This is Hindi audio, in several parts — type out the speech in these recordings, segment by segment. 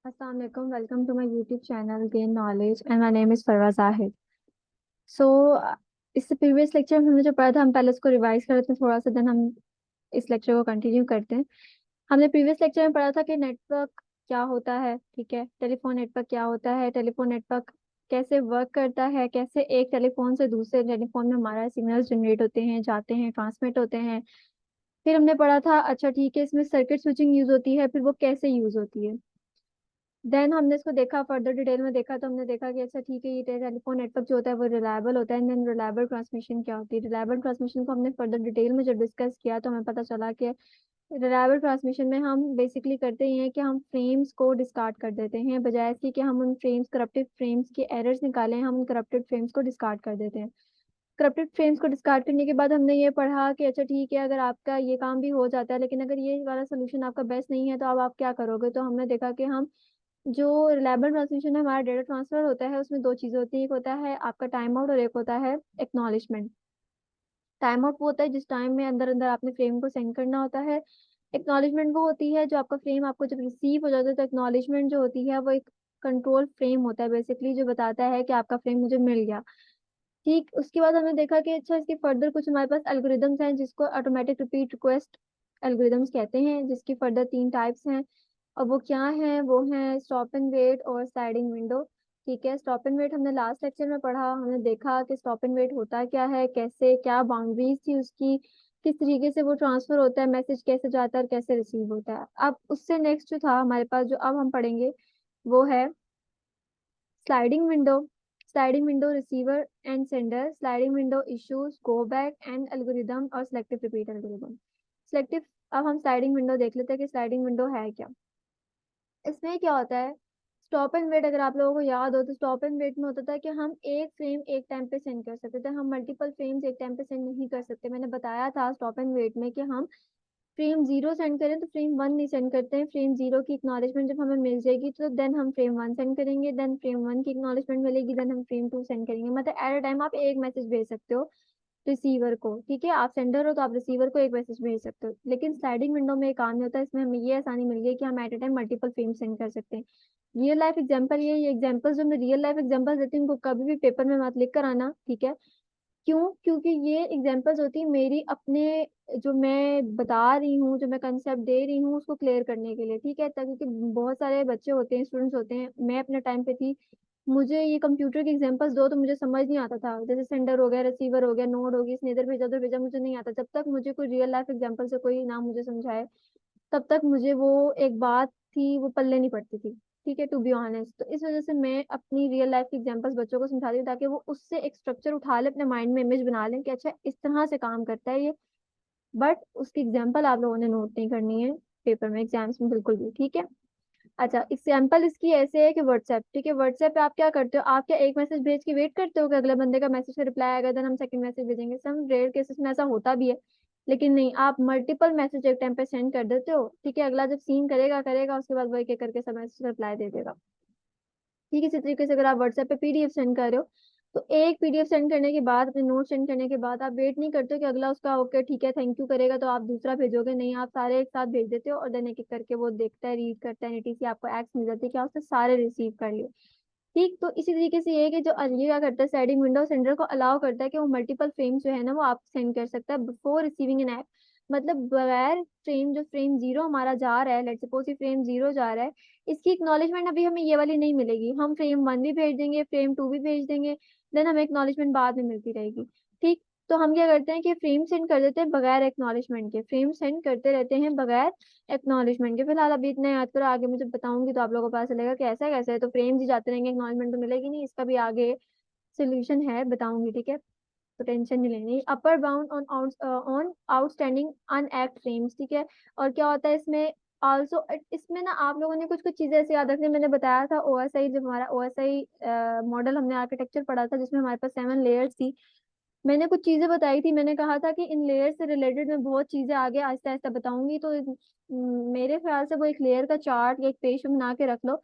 अस्सलाम वालेकुम welcome to my YouTube channel gain knowledge and my name is Farwa Zahid. So इससे प्रीवियस लेक्चर में हमने जो पढ़ा था हम पहले उसको रिवाइज कर लेते हैं थोड़ा सा, देन हम इस लेक्चर को कंटिन्यू करते हैं। हमने प्रीवियस लेक्चर में पढ़ा था कि नेटवर्क क्या होता है, ठीक है, टेलीफोन नेटवर्क क्या होता है, टेलीफोन नेटवर्क कैसे वर्क करता है, कैसे एक टेलीफोन से दूसरे टेलीफोन में हमारा सिग्नल्स जनरेट होते हैं, जाते हैं, ट्रांसमिट होते हैं। फिर हमने पढ़ा था, अच्छा ठीक है, इसमें सर्किट स्विचिंग यूज होती है, फिर वो कैसे यूज होती है। देन हमने इसको देखा, फर्दर डिटेल में देखा, तो हमने देखा कि अच्छा ठीक है, ये टेलीफोन नेटवर्क जो होता है वो रिलायबल होता है। देन रिलायबल ट्रांसमिशन क्या होती है, रिलायबल ट्रांसमिशन को हमने फर्दर डिटेल में जब डिस्कस किया तो हमें पता चला कि रिलायबल ट्रांसमिशन में हम बेसिकली करते ही हैं कि हम फ्रेम्स को डिस्कार्ड कर देते हैं, बजाय इसके कि हम उन फ्रेम्स करप्टेड फ्रेम्स के एरर्स निकालें, हम उन करप्टेड फ्रेम्स को डिस्कार्ड कर देते हैं। करप्टेड फ्रेम्स को डिस्कार्ड करने के बाद हमने ये पढ़ा कि अच्छा ठीक है, अगर आपका ये काम भी हो जाता है लेकिन अगर ये वाला सोल्यूशन आपका बेस्ट नहीं है तो अब आप क्या करोगे। तो हमने देखा कि हम जो रिलायबल ट्रांसमिशन में हमारा डेटा ट्रांसफर होता है उसमें दो चीजें होती हैं, एक होता है आपका टाइम आउट और एक होता है एक्नॉलेजमेंट। टाइम आउट वो होता है जिस टाइम में अंदर अंदर आपने फ्रेम को सेंड करना होता है। एक्नॉलेजमेंट वो होती है जो आपका फ्रेम आपको जब रिसीव हो जाता है। तो एक्नॉलेजमेंट जो होती है वो एक कंट्रोल फ्रेम होता है बेसिकली, जो बताता है कि आपका फ्रेम मुझे मिल गया। ठीक, उसके बाद हमने देखा कि अच्छा इसके फर्दर कुछ हमारे पास एल्गोरिदम्स हैं जिसको ऑटोमेटिक रिपीट रिक्वेस्ट एल्गोरिदम्स कहते हैं, जिसकी फर्दर तीन टाइप्स हैं। और वो क्या है, वो है स्टॉप एंड वेट और स्लाइडिंग विंडो। ठीक है, स्टॉप एंड वेट हमने लास्ट लेक्चर में पढ़ा, हमने देखा कि स्टॉप एंड वेट होता क्या है, कैसे क्या बाउंड्रीज थी उसकी, किस तरीके से वो ट्रांसफर होता है, मैसेज कैसे जाता है और कैसे रिसीव होता है। अब उससे नेक्स्ट जो था हमारे पास, जो अब हम पढ़ेंगे, वो है sliding window. Sliding window receiver and sender, sliding window issues, go back and algorithm और सिलेक्टिव रिपीट एल्गोरिदम। सिलेक्टिव, अब हम स्लाइडिंग विंडो देख लेते हैं कि स्लाइडिंग विंडो है क्या। इसमें क्या होता है, स्टॉप एंड वेट अगर आप लोगों को याद हो तो स्टॉप एंड वेट में होता था कि हम एक फ्रेम एक टाइम पे सेंड कर सकते थे, हम मल्टीपल फ्रेम्स एक टाइम पे सेंड नहीं कर सकते। मैंने बताया था स्टॉप एंड वेट में कि हम फ्रेम जीरो सेंड करें तो फ्रेम वन नहीं सेंड करते हैं। फ्रेम जीरो की एक्नॉलेजमेंट जब हमें मिल जाएगी तो देन हम फ्रेम वन सेंड करेंगे, देन फ्रेम वन की एक्नॉलेजमेंट मिलेगी, देन हम फ्रेम टू सेंड करेंगे। मतलब एट अ टाइम आप एक मैसेज भेज सकते हो रिसीवर को, ठीक है, आप सेंडर हो तो आप रिसीवर को एक मैसेज भेज सकते हो। लेकिन स्लाइडिंग विंडो में एक काम नहीं होता, इसमें हमें ये आसानी मिल गई कि हम eight a time multiple frame send कर सकते हैं। रियल लाइफ एग्जांपल, ये एग्जांपल्स जो मैं रियल लाइफ एग्जांपल्स देती हूँ उनको कभी भी पेपर में मत लिख कर आना, ठीक है। क्यों, क्योंकि ये एग्जांपल्स होती है मेरी अपने, जो मैं बता रही हूँ, जो मैं कंसेप्ट दे रही हूँ उसको क्लियर करने के लिए, ठीक है। क्योंकि बहुत सारे बच्चे होते हैं, स्टूडेंट्स होते हैं, मैं अपने टाइम पे थी, मुझे ये कंप्यूटर के एग्जांपल्स दो तो मुझे समझ नहीं आता था, जैसे सेंडर हो गया, रिसीवर हो गया, नोड होगी, इसने इधर भेजा उधर भेजा, मुझे नहीं आता। जब तक मुझे कोई रियल लाइफ एग्जांपल से कोई ना मुझे समझाए तब तक मुझे वो एक बात थी वो पल्ले नहीं पड़ती थी, ठीक है, टू बी ऑनेस्ट। तो इस वजह से मैं अपनी रियल लाइफ की एग्जांपल्स बच्चों को समझाती हूँ ताकि वो उससे एक स्ट्रक्चर उठा ले, अपने माइंड में इमेज बना लें कि अच्छा इस तरह से काम करता है ये। बट उसकी एग्जांपल आप लोगों ने नोट नहीं करनी है पेपर में, एग्जाम्स में बिल्कुल भी, ठीक है। अच्छा, एग्जाम्पल इसकी ऐसे है कि व्हाट्सएप, ठीक है, व्हाट्सएप पे आप क्या करते हो, आप क्या एक मैसेज भेज के वेट करते हो कि अगले बंदे का मैसेज का रिप्लाई आएगा देन हम सेकंड मैसेज भेजेंगे। सम रेयर केसेस में ऐसा होता भी है, लेकिन नहीं, आप मल्टीपल मैसेज एक टाइम पे सेंड कर देते हो, ठीक है। अगला जब सीन करेगा करेगा उसके बाद वो एक एक करके सब मैसेज रिप्लाई दे देगा, ठीक है। इसी तरीके से अगर आप व्हाट्सएप पे पीडीएफ सेंड कर रहे हो तो एक पीडीएफ सेंड करने के बाद, अपने नोट सेंड करने के बाद आप वेट नहीं करते हो कि अगला उसका ओके ठीक है थैंक यू करेगा तो आप दूसरा भेजोगे, नहीं, आप सारे एक साथ भेज देते हो और देन एक एक करके वो देखता है, रीड करता है, नीटीसी आपको एक्स मिल जाती है क्या उसने सारे रिसीव कर लिए। ठीक, तो इसी तरीके से ये है कि जो ये क्या करता है, स्लाइडिंग विंडो सेंडर को अलाउ करता है कि वो मल्टीपल फ्रेम्स जो है ना वो आप सेंड कर सकता है बिफोर रिसीविंग एन ऐप। मतलब बगैर फ्रेम, जो फ्रेम जीरो हमारा जा रहा है, लेट्स सपोज ये फ्रेम जीरो जा रहा है, इसकी एक्नॉलेजमेंट अभी हमें ये वाली नहीं मिलेगी, हम फ्रेम वन भी भेज देंगे, फ्रेम टू भी भेज देंगे, देन हमें एक्नॉलेजमेंट बाद में मिलती रहेगी। ठीक, तो हम क्या करते हैं कि फ्रेम सेंड कर देते हैं बगैर एक्नॉलेजमेंट के, फ्रेम सेंड करते रहते हैं बगैर एक्नॉलेजमेंट के। फिलहाल अभी इतना याद करो, आगे मुझे बताऊंगी तो आप लोगों को पता चलेगा कि ऐसा कैसे है। तो फ्रेम्स ही जाते रहेंगे, एक्नॉलेजमेंट तो मिलेगी नहीं, इसका भी आगे सोल्यूशन है, बताऊंगी, ठीक है। तो टेंशन नहीं लेनी। Upper bound on outstanding unacked frames, ठीक है। और क्या होता है इसमें ऑल्सो, इसमें ना आप लोगों ने कुछ कुछ चीजें ऐसे याद रखनी, मैंने बताया था ओएसआई, जब हमारा ओएसआई मॉडल हमने आर्किटेक्चर पढ़ा था जिसमें हमारे पास 7 लेयर्स थी, मैंने कुछ चीजें बताई थी, मैंने कहा था कि इन लेयर से रिलेटेड मैं बहुत चीजें आगे आहिस्ता आहिस्ता बताऊंगी। तो मेरे ख्याल से वो एक लेयर का चार्ट या एक पेज बना के रख लो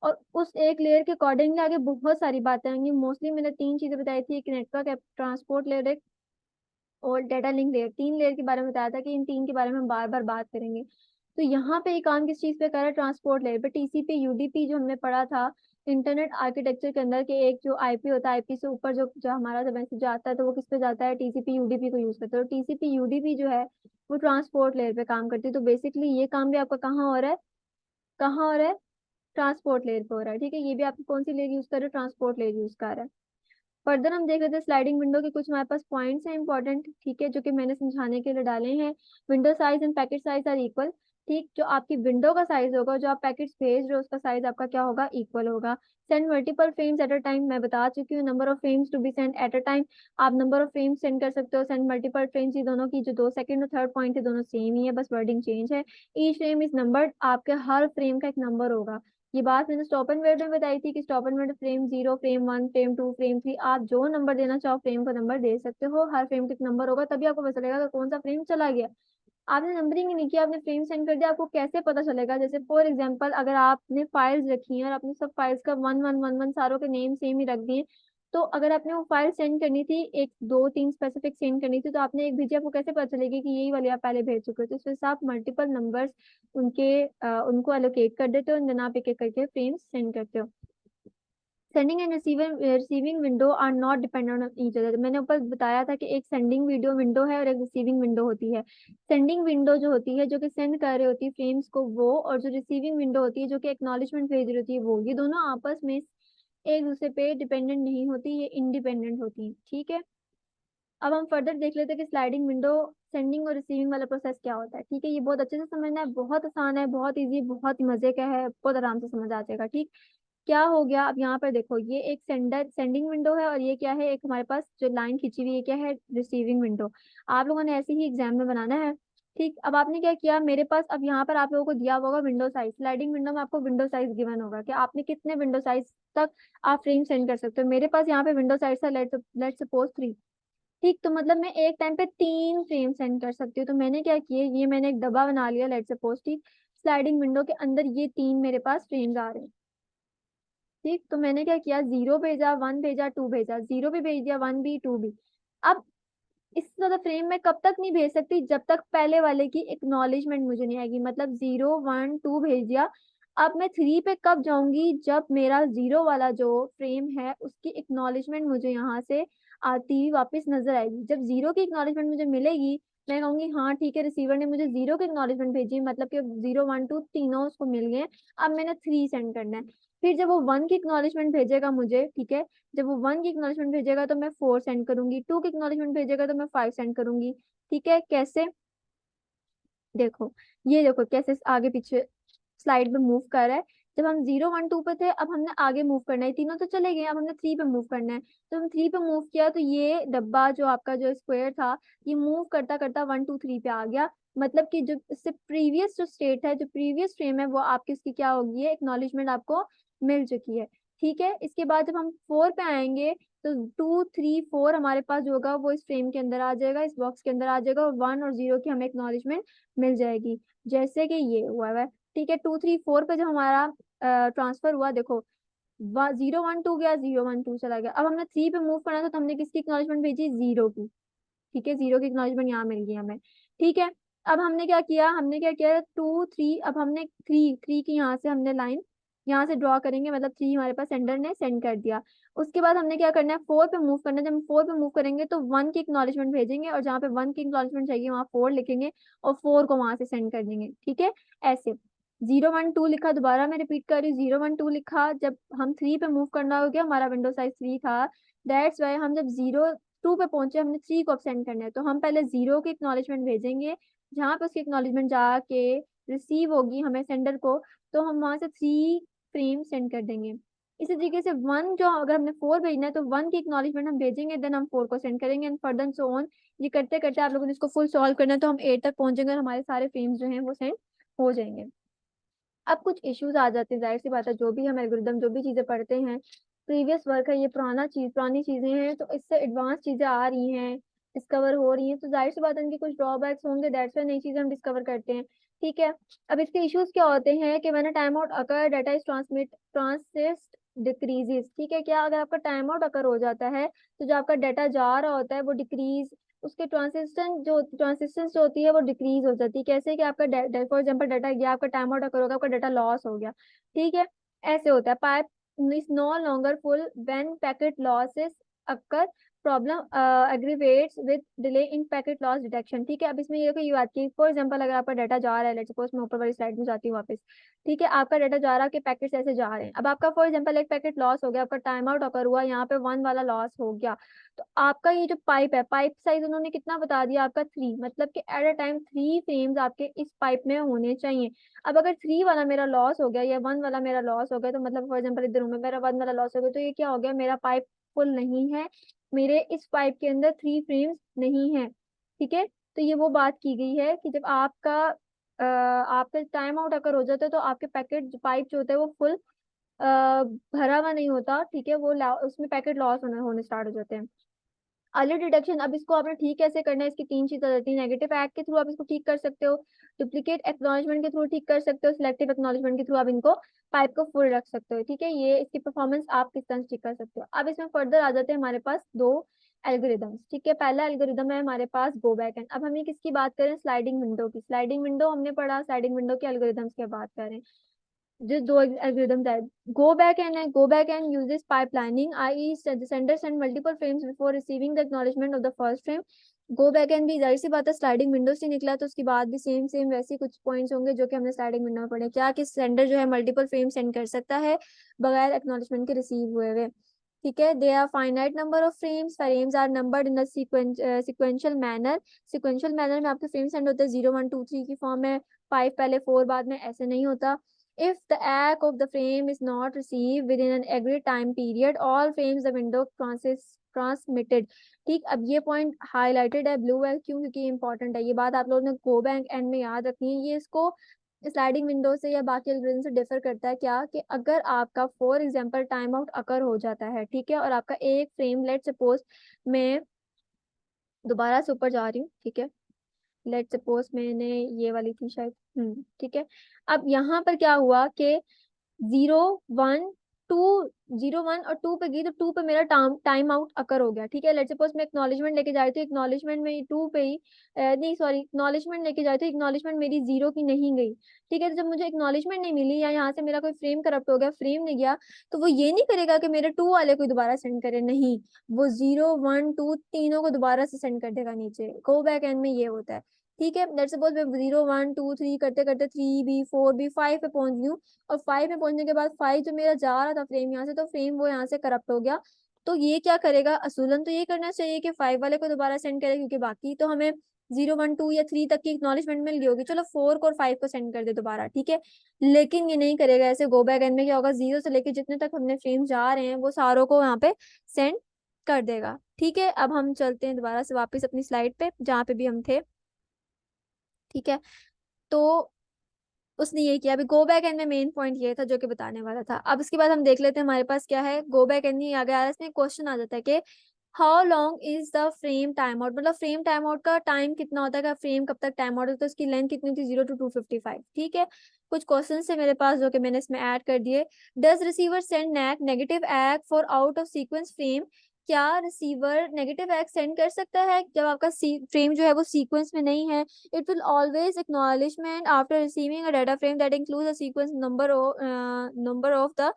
और उस एक लेयर के अकॉर्डिंगली आगे बहुत सारी बातें आएंगी। मोस्टली मैंने तीन चीजें बताई थी, एक नेटवर्क ट्रांसपोर्ट लेयर, एक और डेटा लिंक लेयर, तीन लेयर के बारे में बताया था कि इन तीन के बारे में हम बार बार बात करेंगे। तो यहाँ पे ये काम किस चीज पे कर रहा है, ट्रांसपोर्ट लेयर पे। टीसीपी यूडीपी जो हमने पढ़ा था इंटरनेट आर्किटेक्चर के अंदर के, एक जो आईपी होता है, आईपी से ऊपर जो जो हमारा जब मैसेज आता है तो वो किस पे जाता है, टीसीपी यूडीपी को यूज करते हैं। तो टीसीपी यूडीपी जो है वो ट्रांसपोर्ट लेयर पे काम करती है। तो बेसिकली ये काम भी आपका कहाँ हो रहा है, कहाँ हो रहा है, ट्रांसपोर्ट लेयर पे हो रहा है। ठीक है, ये भी आप कौन सी लेयर यूज कर रहे हो, ट्रांसपोर्ट लेयर यूज कर रहा है। फर्दर हम देख लेते हैं स्लाइडिंग विंडो के कुछ हमारे पास पॉइंट्स हैं इंपॉर्टेंट, ठीक है, जो कि मैंने समझाने के लिए डाले हैं। Window size and packet size are equal. ठीक, जो आपकी विंडो का साइज होगा, जो आप पैकेट्स भेज रहे हो उसका साइज आपका क्या होगा, इक्वल होगा। Send multiple frames at a time, मैं बता चुकी हूँ, number of frames to be send at a time. आप नंबर ऑफ फ्रेम्स सेंड कर सकते हो, सेंड मल्टीपल फ्रेम्स, ये दोनों की जो 2 सेकंड और थर्ड पॉइंट है दोनों सेम ही है, बस वर्डिंग चेंज है। ईच फ्रेम इज नंबर्ड, आपके हर फ्रेम का एक नंबर होगा। ये बात मैंने स्टॉप एंड वेट में बताई थी कि stop and wait frame 0, frame 1, frame 2, frame 3, आप जो नंबर देना चाहो फ्रेम का नंबर दे सकते हो, हर फ्रेम का एक नंबर होगा, तभी आपको पता चलेगा कि कौन सा फ्रेम चला गया। आपने नंबरिंग ही नहीं किया, आपने फ्रेम सेंड कर दिया, आपको कैसे पता चलेगा। जैसे फॉर एग्जांपल अगर आपने फाइल्स रखी हैं और आपने सब फाइल्स का 1111 सारों के नेम सेम ही रख दिए, तो अगर आपने वो फाइल सेंड करनी थी, एक दो तीन स्पेसिफिक सेंड करनी थी, तो आपने एक भेजी, आपको कैसे पता चलेगी कि यही वाली आप पहले भेज चुके हो। तो इस वजह से आप मल्टीपल नंबर्स उनको एलोकेट कर देते हो, देन आप एक एक करके फ्रेम्स सेंड करते हो। Sending and receiving window are not dependent on each other. मैंने ऊपर बताया था कि एक सेंडिंग वीडियो विंडो है और एक रिसीविंग विंडो होती है। सेंडिंग विंडो जो होती है, जो कि सेंड कर रही होती है फ्रेम्स को, वो, और जो रिसीविंग विंडो होती है जो कि एक्नॉलेजमेंट भेज रही होती है वो, ये दोनों आपस में एक दूसरे पे डिपेंडेंट नहीं होती, ये इंडिपेंडेंट होती है। ठीक है, अब हम फर्दर देख लेते हैं कि स्लाइडिंग विंडो सेंडिंग और रिसीविंग वाला प्रोसेस क्या होता है। ठीक है, ये बहुत अच्छे से समझना है, बहुत आसान है, बहुत इजी, बहुत ही मजे का है, बहुत आराम से समझ आ जाएगा। ठीक, क्या हो गया, अब यहाँ पर देखो, ये एक सेंडिंग विंडो है और ये क्या है, एक हमारे पास जो लाइन खींची हुई है क्या है, रिसीविंग विंडो। आप लोगों ने ऐसे ही एग्जाम में बनाना है। ठीक, अब आपने क्या किया, मेरे पास अब यहाँ पर आप लोगों को दिया हुआ होगा विंडो साइज, स्लाइडिंग विंडो में आपको विंडो साइज गिवन होगा कि आपने कितने विंडो साइज तक आप फ्रेम सेंड कर सकते हो। मेरे पास यहाँ पे विंडो साइज था लेट सपोज 3। ठीक, तो मतलब मैं एक टाइम पे 3 फ्रेम सेंड कर सकती हूँ। तो मैंने क्या किया, ये मैंने एक डब्बा बना लिया लेट सपोज। ठीक, स्लाइडिंग विंडो के अंदर ये 3 मेरे पास फ्रेम्स आ रहे हैं। ठीक, तो मैंने क्या किया, 0 भेजा, 1 भेजा, 2 भेजा, 0 भी भेज दिया, 1 भी, 2 भी। अब इससे ज्यादा फ्रेम में कब तक नहीं भेज सकती, जब तक पहले वाले की एक्नॉलेजमेंट मुझे नहीं आएगी। मतलब 0 1 2 भेज दिया, अब मैं 3 पे कब जाऊंगी, जब मेरा 0 वाला जो फ्रेम है उसकी एक्नॉलेजमेंट मुझे यहाँ से आती हुई वापस नजर आएगी। जब 0 की एक्नॉलेजमेंट मुझे मिलेगी, मैं कहूंगी हाँ ठीक है, रिसीवर ने मुझे 0 की एक्नॉलेजमेंट भेजी, मतलब कि 0 1 2 तीनों उसको मिल गए, अब मैंने 3 सेंड करना है। फिर जब वो 1 की एक्नॉलेजमेंट भेजेगा मुझे, ठीक है, जब वो 1 की एक्नॉलेजमेंट भेजेगा तो मैं 4 सेंड करूंगी, 2 की एक्नॉलेजमेंट भेजेगा तो मैं 5 सेंड करूंगी। ठीक है, कैसे, देखो, ये देखो कैसे आगे पीछे स्लाइड में मूव कर रहा है। जब हम 0 1 2 पे थे, अब हमने आगे मूव करना है, तीनों तो चले गए, अब हमने 3 पे मूव करना है। तो हम 3 पे मूव किया तो ये डब्बा जो आपका जो स्क्वायर था, ये मूव करता करता 1 2 3 पे आ गया। मतलब कि जो इससे प्रीवियस जो स्टेट है, जो प्रीवियस फ्रेम है, वो आपकी उसकी क्या होगी, एक्नॉलेजमेंट आपको मिल चुकी है। ठीक है, इसके बाद जब हम 4 पे आएंगे तो 2 3 4 हमारे पास जो होगा वो इस फ्रेम के अंदर आ जाएगा, इस बॉक्स के अंदर आ जाएगा, और 1 और 0 की हमें एक्नॉलेजमेंट मिल जाएगी, जैसे कि ये हुआ है। ठीक है, 2 3 4 पे जब हमारा ट्रांसफर हुआ, देखो 0 1 2 गया, 0 1 2 चला गया। अब हमने 3 पे मूव करना था, तो हमने किसकी एक्नॉलेजमेंट भेजी, 0 की। ठीक है, 0 की एक्नॉलेजमेंट यहाँ मिल गई हमें। ठीक है, अब हमने क्या किया 2 3, अब हमने 3 की यहाँ से हमने लाइन यहाँ से ड्रॉ करेंगे, मतलब 3 हमारे पास सेंडर ने सेंड कर दिया। उसके बाद हमने क्या करना है, 4 पे मूव करना है। जब हम 4 पे मूव करेंगे तो 1 की एक्नॉलेजमेंट भेजेंगे, और जहाँ पे 1 की एक्नॉलेजमेंट चाहिए वहाँ 4 लिखेंगे, और 4 को वहां से सेंड कर देंगे। ठीक है, ऐसे 0 1 2 लिखा, दोबारा मैं रिपीट कर रही हूँ, 0 1 2 लिखा, जब हम 3 पे मूव करना हो गया, हमारा विंडो साइज 3 था, दैट्स वाई हम जब 0 2 पे पहुंचे, हमने 3 को अब सेंड करना है, तो हम पहले 0 की एक्नॉलेजमेंट भेजेंगे, जहाँ पे उसकी एक्नॉलेजमेंट जाके रिसीव होगी हमें सेंडर को, तो हम वहां से 3 फ्रेम सेंड कर देंगे। इसी तरीके से 1, जो अगर हमने 4 भेजना है तो 1 की एक्नॉलेजमेंट हम भेजेंगे, देन हम 4 को सेंड करेंगे, एंड फर्दर सो ऑन। ये करते करते आप लोगों ने इसको फुल सॉल्व करना है, तो हम 8 तक पहुंचेंगे और हमारे सारे फ्रेम्स जो हैं वो सेंड हो जाएंगे। अब कुछ इश्यूज आ जाते हैं, जाहिर सी बात है, जो भी हम एल्गोरिदम जो भी चीजें पढ़ते हैं, प्रीवियस वर्क है, ये पुरानी चीजें हैं, तो इससे एडवांस चीजें आ रही हैं, डिस्कवर हो रही हैं, तो जाहिर सी बात है इनके कुछ ड्रॉबैक्स होंगे, दैट्स वाई नई चीजें हम डिस्कवर करते हैं। ठीक है, अब इसके इश्यूज क्या होते हैं कि मैंने time out occur data is transmit decreases. ठीक है, क्या अगर आपका टाइम आउट अकर हो जाता है, तो जो आपका डाटा जा रहा होता है वो डिक्रीज उसके ट्रांसिशन जो होती है वो डिक्रीज हो जाती है। कैसे कि आपका फॉर एग्जांपल डाटा गया, आपका टाइम आउट अकर होगा, आपका डाटा लॉस हो गया, ठीक है। ऐसे होता है। Pipe is no longer full when packet losses occur, problem aggravates with delay in packet loss detection, ठीक है। अब इसमें ये देखो ये बात की, फॉर एग्जांपल अगर आपका डाटा जा रहा है, लेट्स सपोज मैं ऊपर वाली स्लाइड में जाती हूँ वापस, ठीक है। आपका डाटा जा रहा है कि पैकेट्स ऐसे जा रहे हैं, अब आपका फॉर एग्जांपल एक पैकेट लॉस हो गया, आपका टाइम आउट अकर हुआ, यहाँ पे 1 वाला लॉस हो गया, तो आपका ये जो पाइप है, पाइप साइज उन्होंने कितना बता दिया आपका 3, मतलब कि एट अ टाइम 3 फ्रेम्स आपके इस पाइप में होने चाहिए। अब अगर 3 वाला मेरा लॉस हो गया या 1 वाला मेरा लॉस हो गया, तो मतलब फॉर एग्जाम्पल इधर में मेरा 1 वाला लॉस हो गया, तो ये क्या हो गया, मेरा पाइप फुल नहीं है, मेरे इस पाइप के अंदर 3 फ्रेम्स नहीं है, ठीक है। तो ये वो बात की गई है कि जब आपका टाइम आउट अगर हो जाता है, तो आपके पैकेट पाइप जो होता है वो फुल भरा हुआ नहीं होता, ठीक है। उसमें पैकेट लॉस होने होने स्टार्ट हो जाते हैं। अर्ली डिटेक्शन, अब इसको आपने ठीक कैसे करना है, इसकी 3 चीजें रहती है। नेगेटिव एक्ट के थ्रू आप इसको ठीक कर सकते हो, डुप्लीकेट एक्नॉलेजमेंट के थ्रू ठीक कर सकते हो, सिलेक्टिव एक्नॉलेजमेंट के थ्रू आप इनको पाइप को फुल रख सकते हो, ठीक है। ये इसकी परफॉर्मेंस आप किस तरह से ठीक कर सकते हो। अब इसमें फर्दर आ जाते हैं हमारे पास 2 एल्गोरिदम्स, ठीक है। पहला एल्गोरिदम है हमारे पास गो बैक एंड। अब हमें किसकी बात करें, स्लाइडिंग विंडो की। स्लाइडिंग विंडो हमने पढ़ा, स्लाइडिंग विंडो के एल्गोरिदम्स की बात करें, जो 2 एल्गोरिदम्स है। गो बैक एंड है, go back and uses pipelining, I sender send multiple frames before receiving the acknowledgement of the first frame. Go back and भी जाहिर सी बात है स्लाइडिंग विंडो से निकला, तो उसकी बात भी सेम सेम वैसे कुछ पॉइंट्स होंगे जो कि हमने स्लाइडिंग विंडो में पढ़े। क्या कि सेंडर जो है मल्टीपल फ्रेम सेंड कर सकता है बगैर एक्नॉलेजमेंट के रिसीव हुए हुए, ठीक है। They are finite number of frames are numbered in sequential manner. Sequential manner में आपके फ्रेम सेंड होते हैं 0 1 2 3 की फॉर्म में, 5 पहले 4 बाद में, ऐसे नहीं होता। If the act of the frame is not received within an agreed time period, all frames the window transmitted। ठीक, अब ये पॉइंट हाईलाइटेड है, ब्लू है, क्यों, क्योंकि इंपॉर्टेंट है। ये बात आप लोगों ने गो बैंक एंड में याद रखनी है। ये इसको स्लाइडिंग विंडो से या बाकी एल्गोरिथम से डिफर करता है, क्या कि अगर आपका फॉर एग्जांपल टाइम आउट अकर हो जाता है, ठीक है, और आपका एक फ्रेम, लेट सपोज मैं दोबारा से ऊपर जा रही हूँ, ठीक है, लेट सपोज मैंने ये वाली थी शायद, ठीक है। अब यहाँ पर क्या हुआ कि 0 1 2, 0 1 और 2 पे गई, तो 2 पे मेरा टाइम आउट अकर हो गया, ठीक है। लेट सपोज मैं एक्नॉलेजमेंट लेके जा रही थी, एक्नॉलेजमेंट में 2 पे ही नहीं सॉरी, एक्नॉलेजमेंट लेके जा रही थी, एक्नॉलेजमेंट मेरी 0 की नहीं गई, ठीक है। तो जब मुझे एक्नॉलेजमेंट नहीं मिली या यहाँ से मेरा कोई फ्रेम करप्ट हो गया, फ्रेम नहीं गया, तो वो ये नहीं करेगा कि मेरे 2 वाले को दोबारा सेंड करे, नहीं, वो 0 1 2 तीनों को दोबारा से सेंड कर देगा नीचे। गो बैक एंड में ये होता है, ठीक है। लेट्स सपोज मैं 0 1 2 3 करते करते 3 भी 4 भी 5 पे पहुंच गई हूँ, और 5 पे पहुंचने के बाद 5 जो मेरा जा रहा था फ्रेम यहाँ से, तो फ्रेम वो यहाँ से करप्ट हो गया। तो ये क्या करेगा, असूलन तो ये करना चाहिए कि 5 वाले को दोबारा सेंड करे, क्योंकि बाकी तो हमें 0 1 2 या 3 तक की एक्नॉलेजमेंट मिल गई होगी, चलो 4 को और 5 को सेंड कर दे दोबारा, ठीक है। लेकिन ये नहीं करेगा ऐसे। गो बैक एंड में क्या होगा, 0 से लेके जितने तक हमने फ्रेम जा रहे हैं वो सारों को यहाँ पे सेंड कर देगा, ठीक है। अब हम चलते हैं दोबारा से वापस अपनी स्लाइड पे जहाँ पे भी हम थे, ठीक है। तो उसने ये किया। अभी गो बैक एंड में मेन पॉइंट ये था जो कि बताने वाला था। अब इसके बाद हम देख लेते हैं हमारे पास क्या है। गो बैक एंड में आगे आ रहा है, इसमें क्वेश्चन आ जाता है कि how long is the frame time out, मतलब फ्रेम टाइम आउट का टाइम कितना होता है, फ्रेम कब तक टाइम आउट होता है, उसकी लेंथ कितनी थी, 0 to 255, ठीक है। कुछ क्वेश्चन है मेरे पास जो कि मैंने इसमें ऐड कर दिए। Does receiver send negative act for out of sequence frame, क्या रिसीवर नेगेटिव एक्ट सेंड कर सकता है जब आपका फ्रेम जो है वो सीक्वेंस में नहीं है। It will always acknowledgement after receiving a data frame that includes a sequence number of the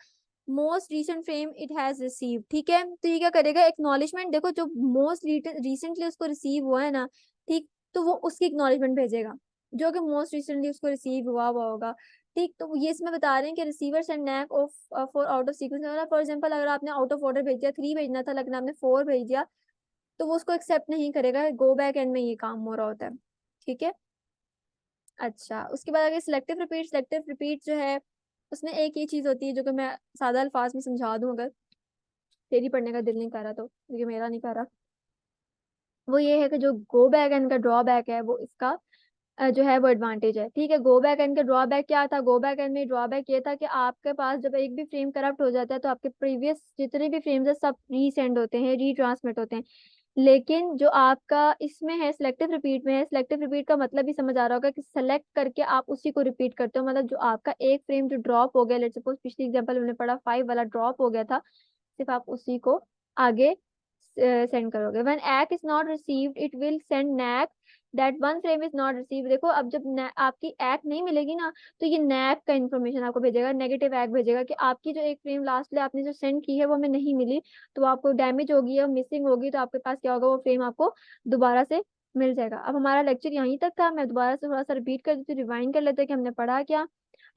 most recent frame it has receive, ठीक है। तो ये क्या करेगा, एक्नॉलेजमेंट, देखो जो मोस्ट रिसेंटली उसको रिसीव हुआ है ना, ठीक, तो वो उसकी एक्नॉलेजमेंट भेजेगा जो कि मोस्ट रिसेंटली उसको रिसीव हुआ हुआ होगा, ठीक। तो ये इसमें बता रहे हैं कि receiver send NAAC of for out of sequence, मतलब फॉर एग्जांपल अगर आपने आउट ऑफ ऑर्डर भेज दिया, 3 भेजना था लेकिन आपने 4 भेज दिया, तो वो उसको एक्सेप्ट नहीं करेगा। गो बैक एंड में ये काम हो रहा होता है, ठीक है। अच्छा, उसके बाद आगे सिलेक्टिव रिपीट जो है, उसमें एक ये चीज होती है जो कि मैं सादा अल्फाज में समझा दूं, अगर तेरी पढ़ने का दिल नहीं कर रहा तो, क्योंकि मेरा नहीं कर रहा। वो ये है कि जो गो बैक एंड का ड्रॉबैक है वो इसका जो है वो एडवांटेज है, ठीक है। गो बैक एंड का ड्रॉबैक क्या था, गो बैक एंड में ड्रॉबैक ये था कि आपके पास जब एक भी फ्रेम करप्ट हो जाता है, तो आपके प्रीवियस जितने भी फ्रेम्स है सब रीसेंड होते हैं, रीट्रांसमिट होते हैं। लेकिन जो आपका इसमें है, सिलेक्टिव रिपीट में है, सिलेक्टिव रिपीट का मतलब भी समझ आ रहा होगा कि सेलेक्ट करके आप उसी को रिपीट करते हो, मतलब जो आपका एक फ्रेम जो ड्रॉप हो गया, लेट्स सपोज पिछली एग्जांपल हमने पढ़ा 5 वाला ड्रॉप हो गया था, सिर्फ आप उसी को आगे सेंड करोगे। When ACK is not received it will send NAC that one frame is not receive. देखो अब जब आपकी ACK नहीं मिलेगी ना, तो ये NAC का इन्फॉर्मेशन आपको भेजेगा, नेगेटिव ACK भेजेगा कि आपकी जो एक फ्रेम लास्ट आपने जो सेंड की है वो हमें नहीं मिली, तो आपको डैमेज होगी या मिसिंग होगी, तो आपके पास क्या होगा, वो फ्रेम आपको दोबारा से मिल जाएगा। अब हमारा लेक्चर यहीं तक था, मैं दोबारा से थोड़ा सा रिपीट कर देती हूँ, रिवाइंड कर लेते हैं कि हमने पढ़ा क्या।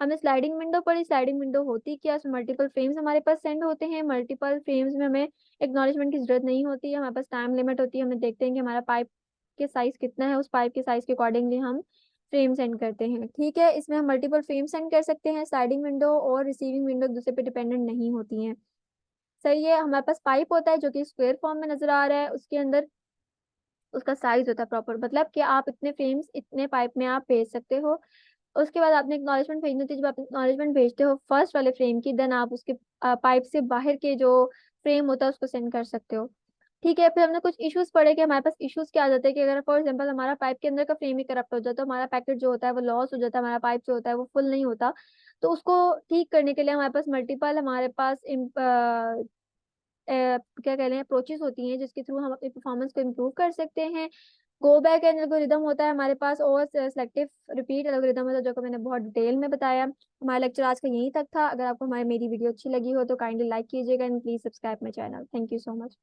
हमने स्लाइडिंग विंडो पढ़ी, स्लाइडिंग विंडो होती क्या, उसमें मल्टीपल फ्रेम्स हमारे पास सेंड होते हैं, मल्टीपल फ्रेम्स में हमें एक्नॉलेजमेंट की जरूरत नहीं होती है, हमारे पास टाइम लिमिट होती है, हमें देखते हैं कि हमारा पाइप के साइज कितना है, उस पाइप के साइज के अकॉर्डिंगली हम फ्रेम सेंड करते हैं। ठीक है, इसमें हम मल्टीपल फ्रेम सेंड कर सकते हैं, स्लाइडिंग विंडो और रिसीविंग विंडो एक दूसरे पे डिपेंडेंट नहीं होती हैं। सही है, हमारे पास पाइप होता है जो कि स्क्वायर फॉर्म में नजर आ रहा है, उसके अंदर उसका साइज होता है प्रॉपर, मतलब कि आप इतने फ्रेम्स इतने पाइप में आप भेज सकते हो। उसके बाद आपने एक्नॉलेजमेंट भेजनी होती है, जब आप एक्नॉलेजमेंट भेजते हो फर्स्ट वाले फ्रेम की, देन आप उसके पाइप से बाहर के जो फ्रेम होता है उसको सेंड कर सकते हो। ठीक है, फिर हमने कुछ इश्यूज पढ़े कि हमारे पास इश्यूज क्या आ जाते हैं कि अगर फॉर एग्जांपल हमारा पाइप के अंदर का फ्रेम ही करप्ट हो जाता है, तो हमारा पैकेट जो होता है वो लॉस हो जाता है, हमारा पाइप जो होता है वो फुल नहीं होता। तो उसको ठीक करने के लिए हमारे पास मल्टीपल हमारे पास क्या कह रहे हैं अप्रोचेस होती हैं, जिसके थ्रू हम अपनी परफॉर्मेंस को इम्प्रूव कर सकते हैं। गो बैक एंड एल्गोरिदम होता है हमारे पास, और सेलेक्टिव रिपीट एल्गोरिदम होता है, जो कि मैंने बहुत डिटेल में बताया। हमारा लेक्चर आज का यहीं तक था। अगर आपको हमारी मेरी वीडियो अच्छी लगी हो तो काइंडली लाइक कीजिएगा and please subscribe my channel. Thank you so much.